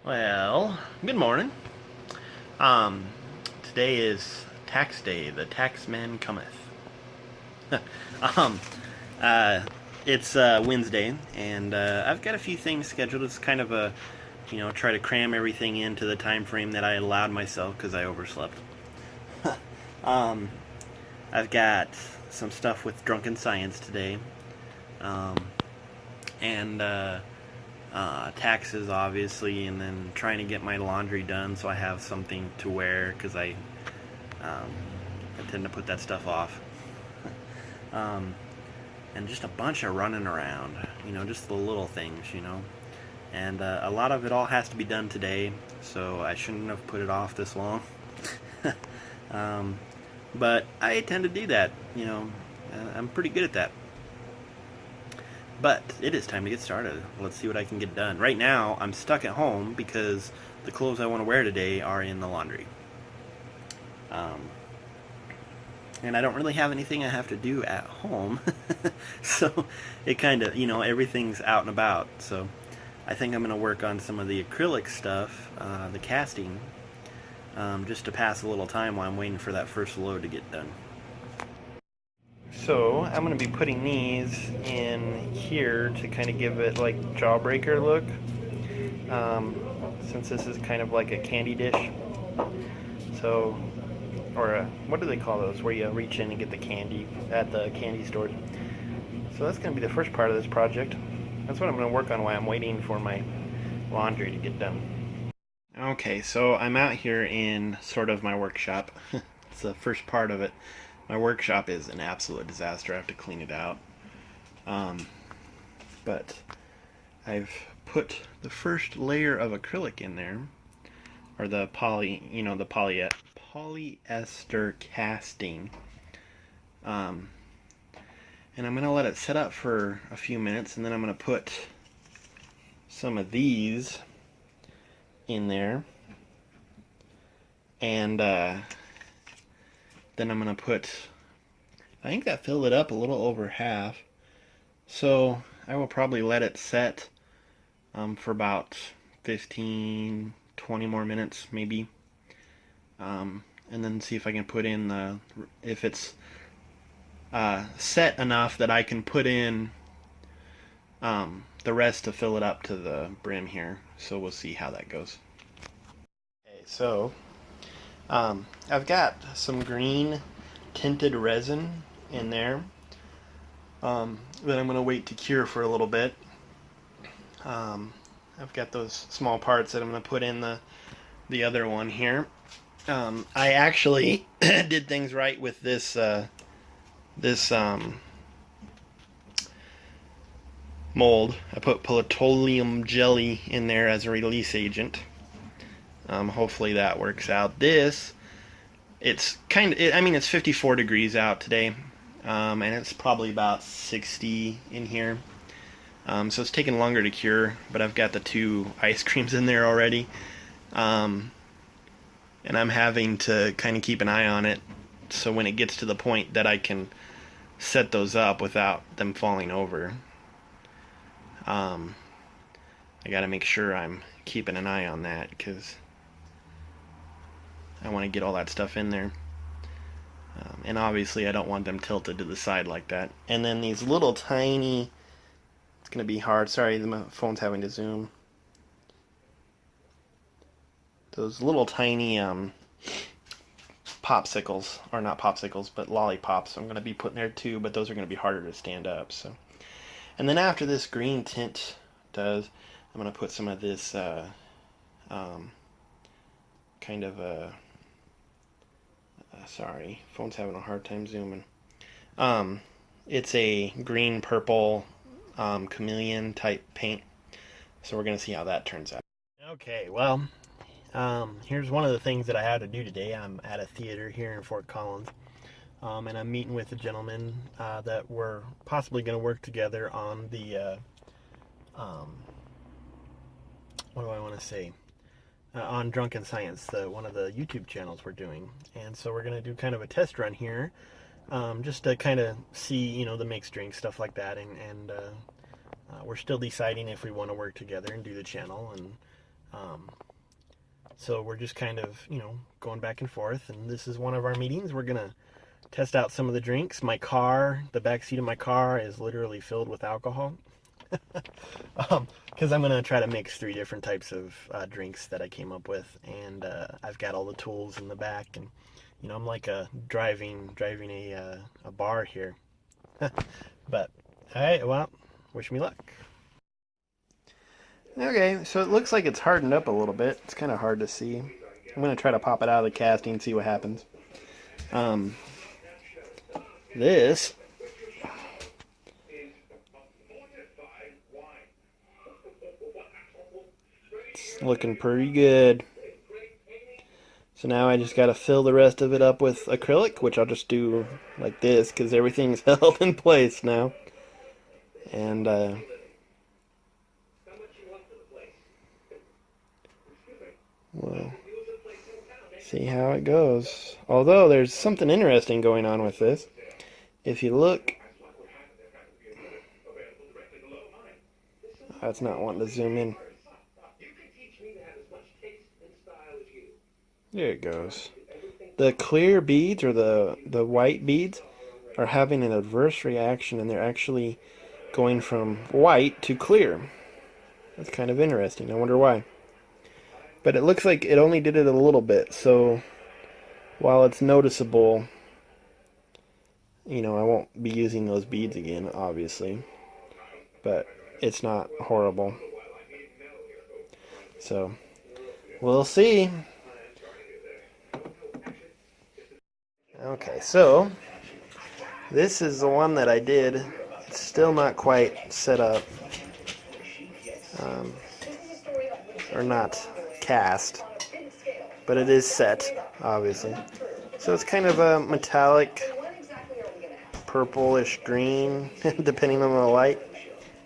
Well, good morning. Um, Today is tax day. The tax man cometh. um, uh, it's Wednesday, and I've got a few things scheduled. It's kind of a, try to cram everything into the time frame that I allowed myself because I overslept. um, I've got some stuff with Drunken Science today, um, and taxes, obviously, and then trying to get my laundry done so I have something to wear because um, I tend to put that stuff off. um, and just a bunch of running around, just the little things. And a lot of it all has to be done today, so I shouldn't have put it off this long. um, but I tend to do that. I'm pretty good at that. But it is time to get started. Let's see what I can get done. Right now, I'm stuck at home because the clothes I want to wear today are in the laundry. Um, and I don't really have anything I have to do at home. So it kind of, everything's out and about. So I think I'm going to work on some of the acrylic stuff, the casting, just to pass a little time while I'm waiting for that first load to get done. So I'm going to be putting these in here to kind of give it like jawbreaker look. Um, since this is kind of like a candy dish. So, or what do they call those? Where you reach in and get the candy at the candy stores. So that's going to be the first part of this project. That's what I'm going to work on while I'm waiting for my laundry to get done. Okay, so I'm out here in sort of my workshop. It's the first part of it. My workshop is an absolute disaster. I have to clean it out. Um, but I've put the first layer of acrylic in there, or the polyester casting. Um, and I'm gonna let it set up for a few minutes, and then I'm gonna put some of these in there, and then I'm gonna put. I think that filled it up a little over half. So I will probably let it set for about 15, 20 more minutes, maybe. And then see if I can put in if it's set enough that I can put in the rest to fill it up to the brim here. So we'll see how that goes. Okay, so I've got some green tinted resin in there that I'm going to wait to cure for a little bit. I've got those small parts that I'm going to put in the other one here. I actually did things right with this mold. I put petroleum jelly in there as a release agent. Hopefully that works out. It's it's 54 degrees out today, and it's probably about 60 in here. So it's taking longer to cure, but I've got the two ice creams in there already. And I'm having to kind of keep an eye on it so when it gets to the point that I can set those up without them falling over. I got to make sure I'm keeping an eye on that because I want to get all that stuff in there. And obviously I don't want them tilted to the side like that. And then these little tiny, it's going to be hard. Sorry, my phone's having to zoom. Those little tiny popsicles, or not popsicles, but lollipops I'm going to be putting there too, but those are going to be harder to stand up. So, and then after this green tint does, I'm going to put some of this kind of a sorry, phone's having a hard time zooming. It's a green purple chameleon type paint, so we're going to see how that turns out. Okay, well, here's one of the things that I had to do today. I'm at a theater here in Fort Collins, and I'm meeting with a gentleman that we're possibly going to work together on the, what do I want to say? On Drunken Science, one of the YouTube channels we're doing. And so we're going to do kind of a test run here, just to kind of see, the mixed drink, stuff like that. And we're still deciding if we want to work together and do the channel. And Um, so we're just kind of, going back and forth. And this is one of our meetings. We're going to test out some of the drinks. My car, the back seat of my car is literally filled with alcohol. Because I'm going to try to mix 3 different types of drinks that I came up with. And I've got all the tools in the back. And, I'm like driving a bar here. But, all right, well, wish me luck. Okay, so it looks like it's hardened up a little bit. It's kind of hard to see. I'm going to try to pop it out of the casting and see what happens. This it's looking pretty good. So now I just got to fill the rest of it up with acrylic, which I'll just do like this because everything's held in place now. And we'll see how it goes. Although there's something interesting going on with this. If you look, that's not wanting to zoom in. There it goes. The clear beads, or the white beads, are having an adverse reaction, and they're actually going from white to clear. That's kind of interesting. I wonder why. But it looks like it only did it a little bit, so while it's noticeable, I won't be using those beads again, obviously. But it's not horrible. So, we'll see. Okay, so this is the one that I did. It's still not quite set up. Or not cast. But it is set, obviously. So it's kind of a metallic purplish green, depending on the light.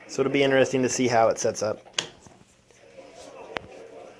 So it'll be interesting to see how it sets up.